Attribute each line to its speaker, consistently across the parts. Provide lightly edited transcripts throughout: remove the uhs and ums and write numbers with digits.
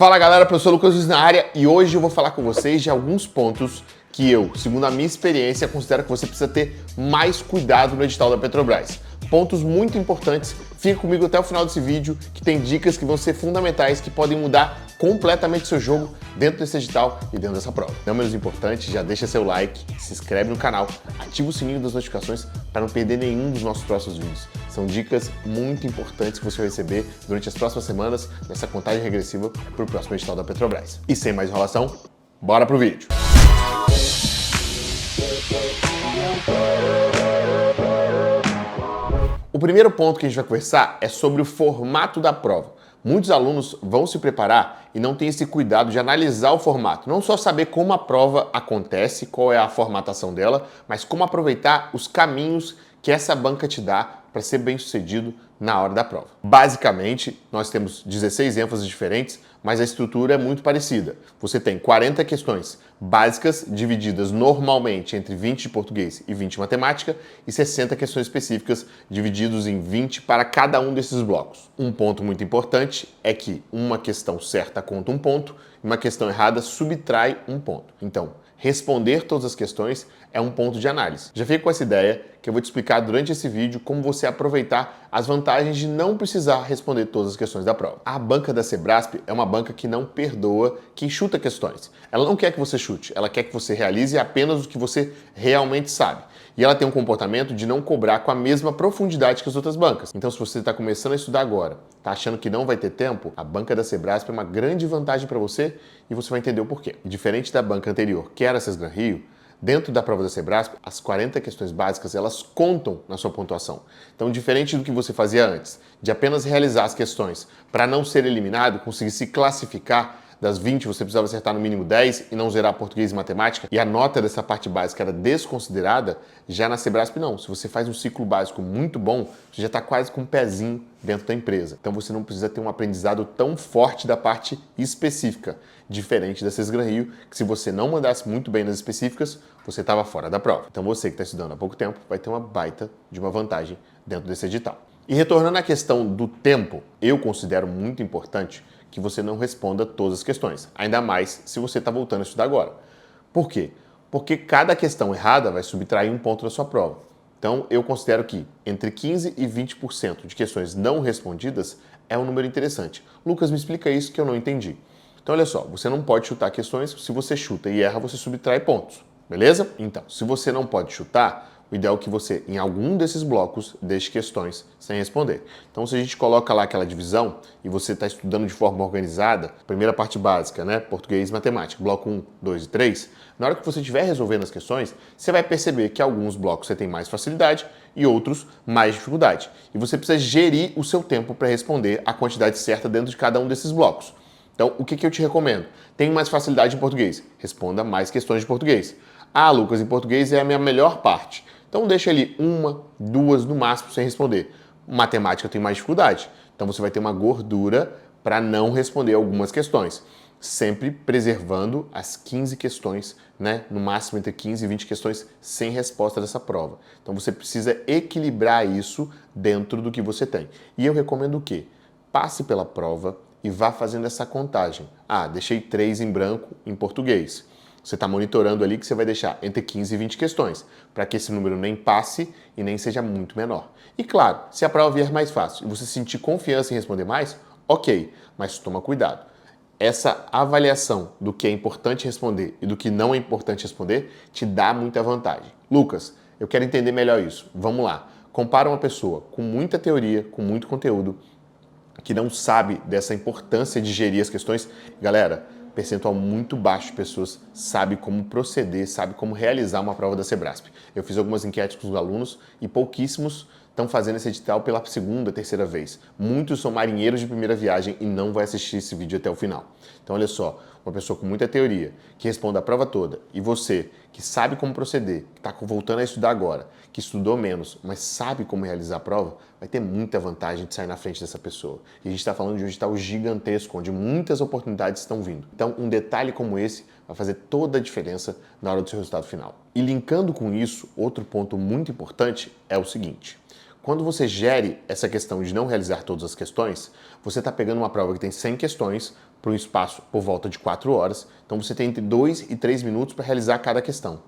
Speaker 1: Fala galera, professor Lucas Luiz na área e hoje eu vou falar com vocês de alguns pontos que eu, segundo a minha experiência, considero que você precisa ter mais cuidado no edital da Petrobras. Pontos muito importantes, fica comigo até o final desse vídeo que tem dicas que vão ser fundamentais, que podem mudar completamente o seu jogo dentro desse edital e dentro dessa prova. Não menos importante, já deixa seu like, se inscreve no canal, ativa o sininho das notificações para não perder nenhum dos nossos próximos vídeos. São dicas muito importantes que você vai receber durante as próximas semanas nessa contagem regressiva para o próximo edital da Petrobras. E sem mais enrolação, bora pro vídeo! O primeiro ponto que a gente vai conversar é sobre o formato da prova. Muitos alunos vão se preparar e não têm esse cuidado de analisar o formato. Não só saber como a prova acontece, qual é a formatação dela, mas como aproveitar os caminhos que essa banca te dá para ser bem sucedido na hora da prova. Basicamente, nós temos 16 ênfases diferentes, mas a estrutura é muito parecida. Você tem 40 questões básicas, divididas normalmente entre 20 de português e 20 de matemática, e 60 questões específicas, divididos em 20 para cada um desses blocos. Um ponto muito importante é que uma questão certa conta um ponto, e uma questão errada subtrai um ponto. Então, responder todas as questões é um ponto de análise. Já fica com essa ideia que eu vou te explicar durante esse vídeo como você aproveitar as vantagens de não precisar responder todas as questões da prova. A banca da Sebrasp é uma banca que não perdoa quem chuta questões. Ela não quer que você chute, ela quer que você realize apenas o que você realmente sabe. E ela tem um comportamento de não cobrar com a mesma profundidade que as outras bancas. Então, se você está começando a estudar agora, está achando que não vai ter tempo, a banca da Sebrasp é uma grande vantagem para você e você vai entender o porquê. E diferente da banca anterior, que era a Sesgran Rio, dentro da prova da Sebrasp, as 40 questões básicas, elas contam na sua pontuação. Então, diferente do que você fazia antes, de apenas realizar as questões para não ser eliminado, conseguir se classificar, das 20 você precisava acertar no mínimo 10 e não zerar português e matemática, e a nota dessa parte básica era desconsiderada, já na Sebrasp não. Se você faz um ciclo básico muito bom, você já está quase com um pezinho dentro da empresa. Então você não precisa ter um aprendizado tão forte da parte específica, diferente da Sesgran Rio, que se você não mandasse muito bem nas específicas, você estava fora da prova. Então você que está estudando há pouco tempo vai ter uma baita de uma vantagem dentro desse edital. E retornando à questão do tempo, eu considero muito importante que você não responda todas as questões, ainda mais se você está voltando a estudar agora. Por quê? Porque cada questão errada vai subtrair um ponto da sua prova. Então, eu considero que entre 15% e 20% de questões não respondidas é um número interessante. Lucas, me explica isso que eu não entendi. Então, olha só, você não pode chutar questões, se você chuta e erra, você subtrai pontos, beleza? Então, se você não pode chutar, o ideal é que você, em algum desses blocos, deixe questões sem responder. Então, se a gente coloca lá aquela divisão e você está estudando de forma organizada, primeira parte básica, né? Português e matemática, bloco 1, 2 e 3, na hora que você estiver resolvendo as questões, você vai perceber que alguns blocos você tem mais facilidade e outros mais dificuldade. E você precisa gerir o seu tempo para responder a quantidade certa dentro de cada um desses blocos. Então, o que eu te recomendo? Tem mais facilidade em português? Responda mais questões de português. Ah, Lucas, em português é a minha melhor parte. Então deixa ali uma, duas no máximo sem responder. Matemática tem mais dificuldade, então você vai ter uma gordura para não responder algumas questões. Sempre preservando as 15 questões, né? No máximo entre 15 e 20 questões sem resposta dessa prova. Então você precisa equilibrar isso dentro do que você tem. E eu recomendo o quê? Passe pela prova e vá fazendo essa contagem. Ah, deixei 3 em branco em português. Você está monitorando ali que você vai deixar entre 15 e 20 questões, para que esse número nem passe e nem seja muito menor. E claro, se a prova vier mais fácil e você sentir confiança em responder mais, ok, mas toma cuidado. Essa avaliação do que é importante responder e do que não é importante responder te dá muita vantagem. Lucas, eu quero entender melhor isso. Vamos lá. Compara uma pessoa com muita teoria, com muito conteúdo, que não sabe dessa importância de gerir as questões. Galera, percentual muito baixo de pessoas sabe como proceder, sabe como realizar uma prova da Sebrasp. Eu fiz algumas enquetes com os alunos e pouquíssimos estão fazendo esse edital pela segunda, terceira vez. Muitos são marinheiros de primeira viagem e não vai assistir esse vídeo até o final. Então olha só, uma pessoa com muita teoria, que responde a prova toda, e você, que sabe como proceder, que está voltando a estudar agora, que estudou menos, mas sabe como realizar a prova, vai ter muita vantagem de sair na frente dessa pessoa. E a gente está falando de um edital gigantesco, onde muitas oportunidades estão vindo. Então, um detalhe como esse vai fazer toda a diferença na hora do seu resultado final. E linkando com isso, outro ponto muito importante é o seguinte. Quando você gere essa questão de não realizar todas as questões, você está pegando uma prova que tem 100 questões para um espaço por volta de 4 horas. Então você tem entre 2 e 3 minutos para realizar cada questão.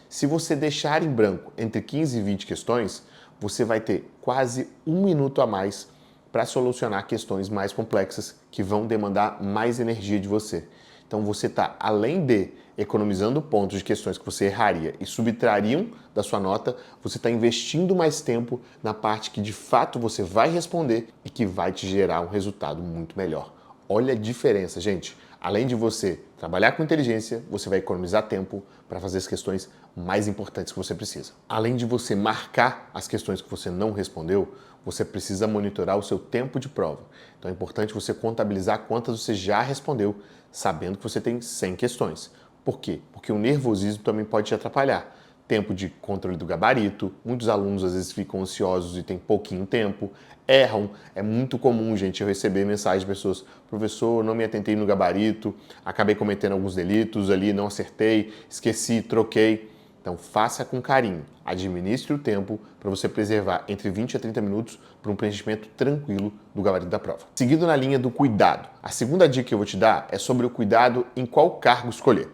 Speaker 1: Se você deixar em branco entre 15 e 20 questões, você vai ter quase 1 minuto a mais para solucionar questões mais complexas que vão demandar mais energia de você. Então você está, além de economizando pontos de questões que você erraria e subtrariam da sua nota, você está investindo mais tempo na parte que de fato você vai responder e que vai te gerar um resultado muito melhor. Olha a diferença, gente. Além de você trabalhar com inteligência, você vai economizar tempo para fazer as questões mais importantes que você precisa. Além de você marcar as questões que você não respondeu, você precisa monitorar o seu tempo de prova. Então é importante você contabilizar quantas você já respondeu, sabendo que você tem 100 questões. Por quê? Porque o nervosismo também pode te atrapalhar. Tempo de controle do gabarito, muitos alunos às vezes ficam ansiosos e têm pouquinho tempo, erram. É muito comum, gente, eu receber mensagens de pessoas: professor, não me atentei no gabarito, acabei cometendo alguns delitos ali, não acertei, esqueci, troquei. Então faça com carinho, administre o tempo para você preservar entre 20 a 30 minutos para um preenchimento tranquilo do gabarito da prova. Seguindo na linha do cuidado, a segunda dica que eu vou te dar é sobre o cuidado em qual cargo escolher.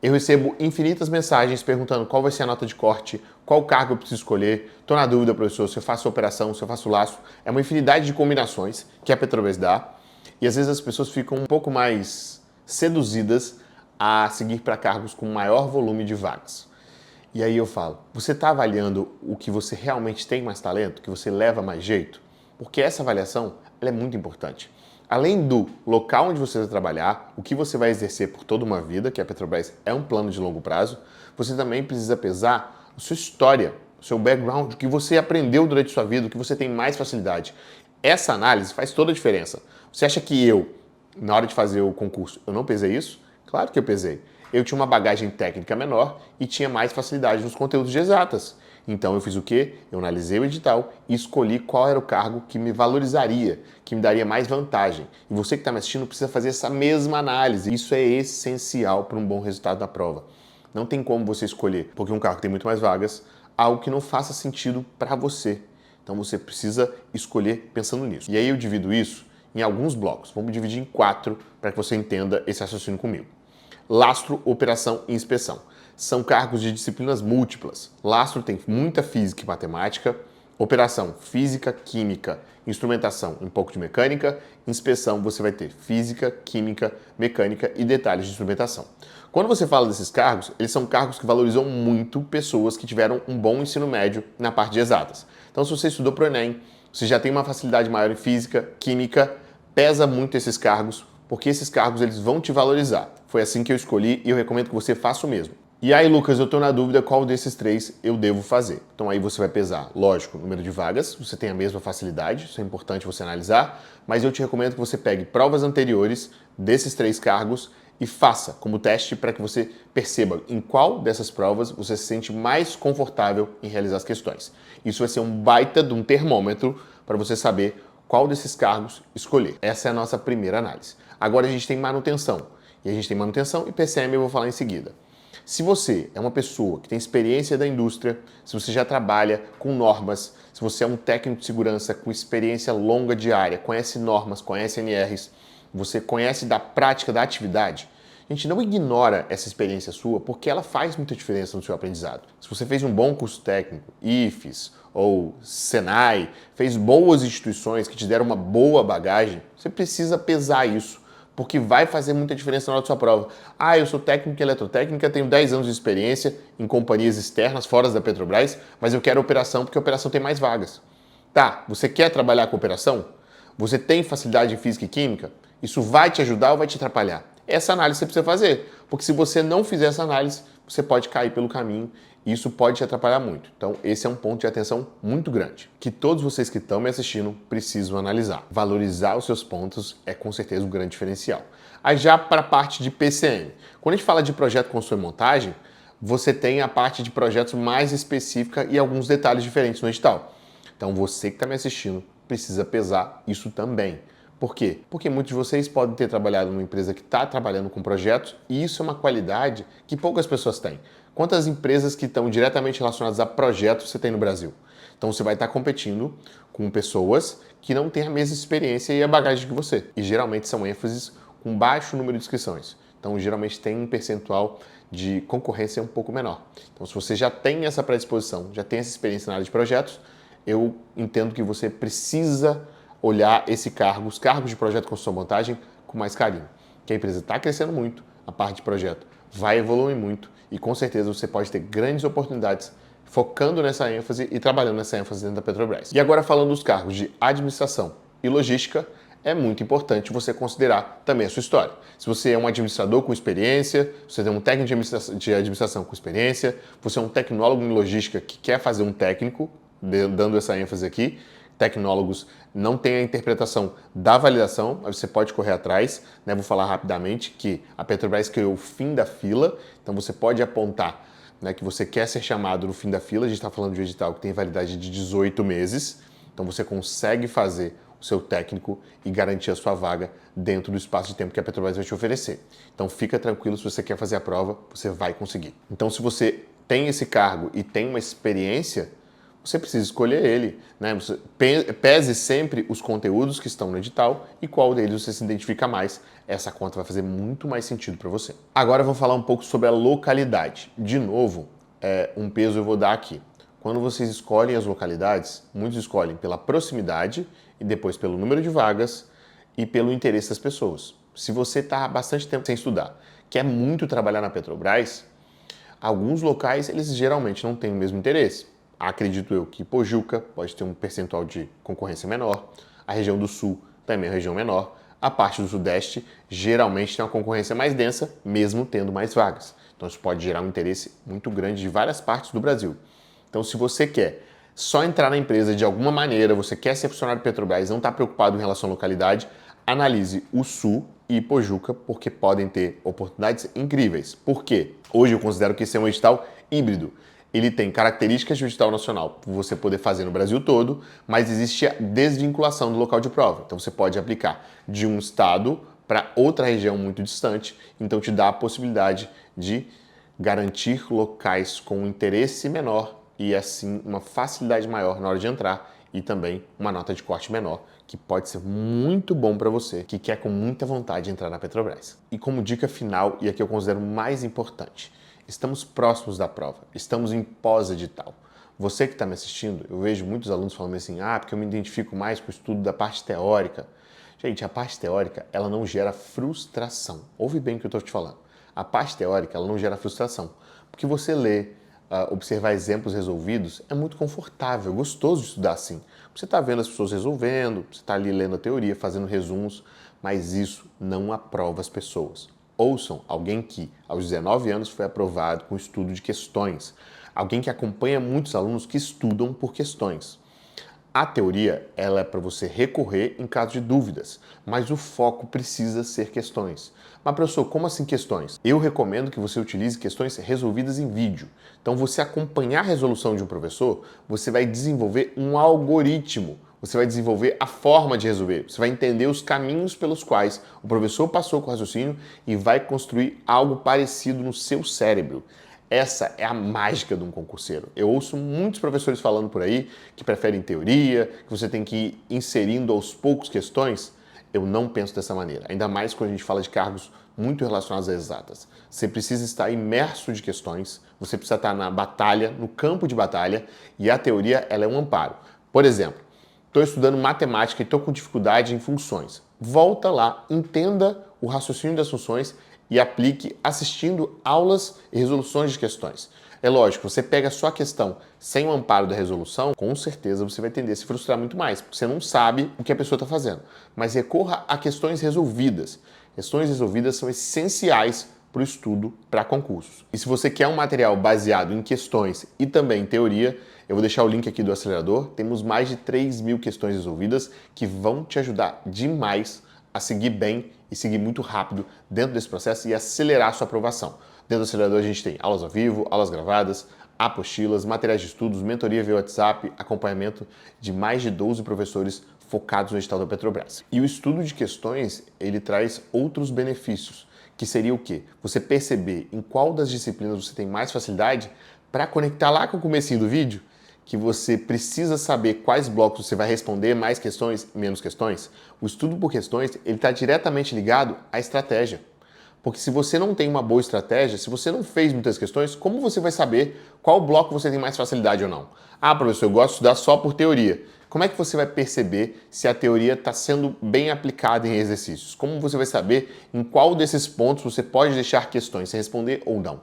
Speaker 1: Eu recebo infinitas mensagens perguntando qual vai ser a nota de corte, qual cargo eu preciso escolher, estou na dúvida, professor, se eu faço operação, se eu faço laço. É uma infinidade de combinações que a Petrobras dá e às vezes as pessoas ficam um pouco mais seduzidas a seguir para cargos com maior volume de vagas. E aí eu falo, você está avaliando o que você realmente tem mais talento, que você leva mais jeito? Porque essa avaliação ela é muito importante. Além do local onde você vai trabalhar, o que você vai exercer por toda uma vida, que a Petrobras é um plano de longo prazo, você também precisa pesar a sua história, o seu background, o que você aprendeu durante a sua vida, o que você tem mais facilidade. Essa análise faz toda a diferença. Você acha que eu, na hora de fazer o concurso, eu não pesei isso? Claro que eu pesei. Eu tinha uma bagagem técnica menor e tinha mais facilidade nos conteúdos de exatas. Então eu fiz o quê? Eu analisei o edital e escolhi qual era o cargo que me valorizaria, que me daria mais vantagem. E você que está me assistindo precisa fazer essa mesma análise. Isso é essencial para um bom resultado da prova. Não tem como você escolher, porque um cargo tem muito mais vagas, algo que não faça sentido para você. Então você precisa escolher pensando nisso. E aí eu divido isso em alguns blocos. Vamos dividir em 4 para que você entenda esse raciocínio comigo. Lastro, operação e inspeção. São cargos de disciplinas múltiplas. Lastro tem muita física e matemática. Operação, física, química, instrumentação, um pouco de mecânica. Inspeção, você vai ter física, química, mecânica e detalhes de instrumentação. Quando você fala desses cargos, eles são cargos que valorizam muito pessoas que tiveram um bom ensino médio na parte de exatas. Então, se você estudou para o Enem, você já tem uma facilidade maior em física, química, pesa muito esses cargos, porque esses cargos eles vão te valorizar. Foi assim que eu escolhi e eu recomendo que você faça o mesmo. E aí, Lucas, eu estou na dúvida qual desses 3 eu devo fazer. Então aí você vai pesar, lógico, o número de vagas, você tem a mesma facilidade, isso é importante você analisar, mas eu te recomendo que você pegue provas anteriores desses 3 cargos e faça como teste para que você perceba em qual dessas provas você se sente mais confortável em realizar as questões. Isso vai ser um baita de um termômetro para você saber qual desses cargos escolher. Essa é a nossa primeira análise. Agora a gente tem manutenção. E a gente tem manutenção e PCM eu vou falar em seguida. Se você é uma pessoa que tem experiência da indústria, se você já trabalha com normas, se você é um técnico de segurança com experiência longa de área, conhece normas, conhece NRs, você conhece da prática da atividade, a gente não ignora essa experiência sua porque ela faz muita diferença no seu aprendizado. Se você fez um bom curso técnico, IFES ou Senai, fez boas instituições que te deram uma boa bagagem, você precisa pesar isso, porque vai fazer muita diferença na hora da sua prova. Ah, eu sou técnico em eletrotécnica, tenho 10 anos de experiência em companhias externas, fora da Petrobras, mas eu quero operação porque a operação tem mais vagas. Tá, você quer trabalhar com operação? Você tem facilidade em física e química? Isso vai te ajudar ou vai te atrapalhar? Essa análise você precisa fazer, porque se você não fizer essa análise, você pode cair pelo caminho e isso pode te atrapalhar muito. Então, esse é um ponto de atenção muito grande, que todos vocês que estão me assistindo precisam analisar. Valorizar os seus pontos é com certeza um grande diferencial. Aí já para a parte de PCM. Quando a gente fala de projeto, construção e montagem, você tem a parte de projetos mais específica e alguns detalhes diferentes no edital. Então, você que está me assistindo precisa pesar isso também. Por quê? Porque muitos de vocês podem ter trabalhado numa empresa que está trabalhando com projetos e isso é uma qualidade que poucas pessoas têm. Quantas empresas que estão diretamente relacionadas a projetos você tem no Brasil? Então você vai estar competindo com pessoas que não têm a mesma experiência e a bagagem que você. E geralmente são ênfases com baixo número de inscrições. Então, geralmente tem um percentual de concorrência um pouco menor. Então, se você já tem essa predisposição, já tem essa experiência na área de projetos, eu entendo que você precisa olhar os cargos de projeto de construção e montagem com mais carinho. Que a empresa está crescendo muito, a parte de projeto vai evoluir muito e com certeza você pode ter grandes oportunidades focando nessa ênfase e trabalhando nessa ênfase dentro da Petrobras. E agora falando dos cargos de administração e logística, é muito importante você considerar também a sua história. Se você é um administrador com experiência, você é um técnico de administração com experiência, você é um tecnólogo em logística que quer fazer um técnico, dando essa ênfase aqui, tecnólogos não têm a interpretação da validação, mas você pode correr atrás, né? Vou falar rapidamente que a Petrobras criou o fim da fila, então você pode apontar, né, que você quer ser chamado no fim da fila. A gente está falando de um edital que tem validade de 18 meses, então você consegue fazer o seu técnico e garantir a sua vaga dentro do espaço de tempo que a Petrobras vai te oferecer. Então fica tranquilo, se você quer fazer a prova, você vai conseguir. Então se você tem esse cargo e tem uma experiência, você precisa escolher ele, né? Você pese sempre os conteúdos que estão no edital e qual deles você se identifica mais. Essa conta vai fazer muito mais sentido para você. Agora eu vou falar um pouco sobre a localidade. De novo, um peso eu vou dar aqui. Quando vocês escolhem as localidades, muitos escolhem pela proximidade e depois pelo número de vagas e pelo interesse das pessoas. Se você está há bastante tempo sem estudar, quer muito trabalhar na Petrobras, alguns locais eles geralmente não têm o mesmo interesse. Acredito eu que Pojuca pode ter um percentual de concorrência menor, a região do Sul também é uma região menor, a parte do Sudeste geralmente tem uma concorrência mais densa, mesmo tendo mais vagas. Então isso pode gerar um interesse muito grande de várias partes do Brasil. Então se você quer só entrar na empresa de alguma maneira, você quer ser funcionário de Petrobras, não está preocupado em relação à localidade, analise o Sul e Pojuca, porque podem ter oportunidades incríveis. Por quê? Hoje eu considero que esse é um edital híbrido. Ele tem características de um edital nacional para você poder fazer no Brasil todo, mas existe a desvinculação do local de prova. Então você pode aplicar de um estado para outra região muito distante, então te dá a possibilidade de garantir locais com interesse menor e assim uma facilidade maior na hora de entrar e também uma nota de corte menor, que pode ser muito bom para você que quer com muita vontade entrar na Petrobras. E como dica final, e aqui eu considero mais importante, estamos próximos da prova, estamos em pós-edital. Você que está me assistindo, eu vejo muitos alunos falando assim, porque eu me identifico mais com o estudo da parte teórica. Gente, a parte teórica, ela não gera frustração. Ouve bem o que eu estou te falando. A parte teórica, ela não gera frustração. Porque você lê, observar exemplos resolvidos, é muito confortável, gostoso de estudar assim. Você está vendo as pessoas resolvendo, você está ali lendo a teoria, fazendo resumos, mas isso não aprova as pessoas. Ouçam alguém que, aos 19 anos, foi aprovado com estudo de questões. Alguém que acompanha muitos alunos que estudam por questões. A teoria, ela é para você recorrer em caso de dúvidas, mas o foco precisa ser questões. Mas, professor, como assim questões? Eu recomendo que você utilize questões resolvidas em vídeo. Então, você acompanhar a resolução de um professor, você vai desenvolver um algoritmo. Você vai desenvolver a forma de resolver. Você vai entender os caminhos pelos quais o professor passou com o raciocínio e vai construir algo parecido no seu cérebro. Essa é a mágica de um concurseiro. Eu ouço muitos professores falando por aí que preferem teoria, que você tem que ir inserindo aos poucos questões. Eu não penso dessa maneira, ainda mais quando a gente fala de cargos muito relacionados às exatas. Você precisa estar imerso de questões, você precisa estar na batalha, no campo de batalha, e a teoria ela é um amparo. Por exemplo, estou estudando matemática e estou com dificuldade em funções. Volta lá, entenda o raciocínio das funções e aplique assistindo aulas e resoluções de questões. É lógico, você pega só a questão sem o amparo da resolução, com certeza você vai tender a se frustrar muito mais, porque você não sabe o que a pessoa está fazendo. Mas recorra a questões resolvidas. Questões resolvidas são essenciais para o estudo para concursos. E se você quer um material baseado em questões e também em teoria, eu vou deixar o link aqui do acelerador. Temos mais de 3.000 questões resolvidas que vão te ajudar demais a seguir bem e seguir muito rápido dentro desse processo e acelerar a sua aprovação. Dentro do acelerador a gente tem aulas ao vivo, aulas gravadas, apostilas, materiais de estudos, mentoria via WhatsApp, acompanhamento de mais de 12 professores focados no edital da Petrobras. E o estudo de questões, ele traz outros benefícios, que seria o quê? Você perceber em qual das disciplinas você tem mais facilidade para conectar lá com o comecinho do vídeo, que você precisa saber quais blocos você vai responder, mais questões, menos questões, o estudo por questões ele está diretamente ligado à estratégia. Porque se você não tem uma boa estratégia, se você não fez muitas questões, como você vai saber qual bloco você tem mais facilidade ou não? Ah, professor, eu gosto de estudar só por teoria. Como é que você vai perceber se a teoria está sendo bem aplicada em exercícios? Como você vai saber em qual desses pontos você pode deixar questões sem responder ou não?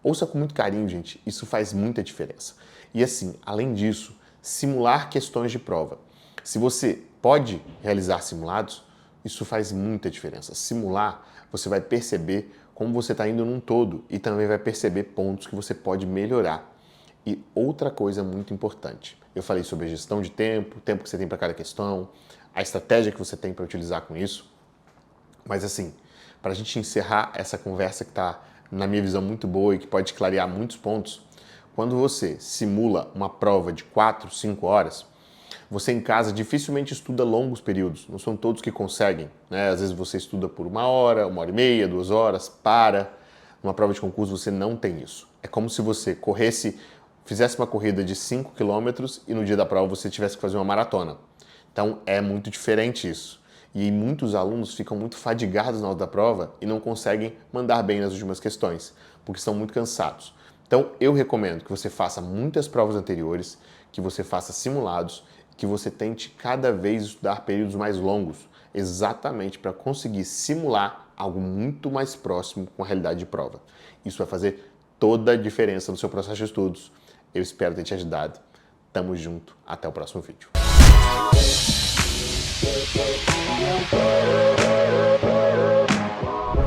Speaker 1: Ouça com muito carinho, gente, isso faz muita diferença. E assim, além disso, simular questões de prova. Se você pode realizar simulados, isso faz muita diferença. Simular, você vai perceber como você está indo num todo e também vai perceber pontos que você pode melhorar. E outra coisa muito importante, eu falei sobre a gestão de tempo, o tempo que você tem para cada questão, a estratégia que você tem para utilizar com isso. Mas assim, para a gente encerrar essa conversa que está, na minha visão, muito boa e que pode clarear muitos pontos, quando você simula uma prova de 4, 5 horas, você em casa dificilmente estuda longos períodos, não são todos que conseguem, né? Às vezes você estuda por 1 hora e meia, 2 horas, para. Numa prova de concurso você não tem isso. É como se você fizesse uma corrida de 5 quilômetros e no dia da prova você tivesse que fazer uma maratona. Então é muito diferente isso. E muitos alunos ficam muito fadigados na hora da prova e não conseguem mandar bem nas últimas questões, porque estão muito cansados. Então eu recomendo que você faça muitas provas anteriores, que você faça simulados, que você tente cada vez estudar períodos mais longos, exatamente para conseguir simular algo muito mais próximo com a realidade de prova. Isso vai fazer toda a diferença no seu processo de estudos. Eu espero ter te ajudado. Tamo junto. Até o próximo vídeo.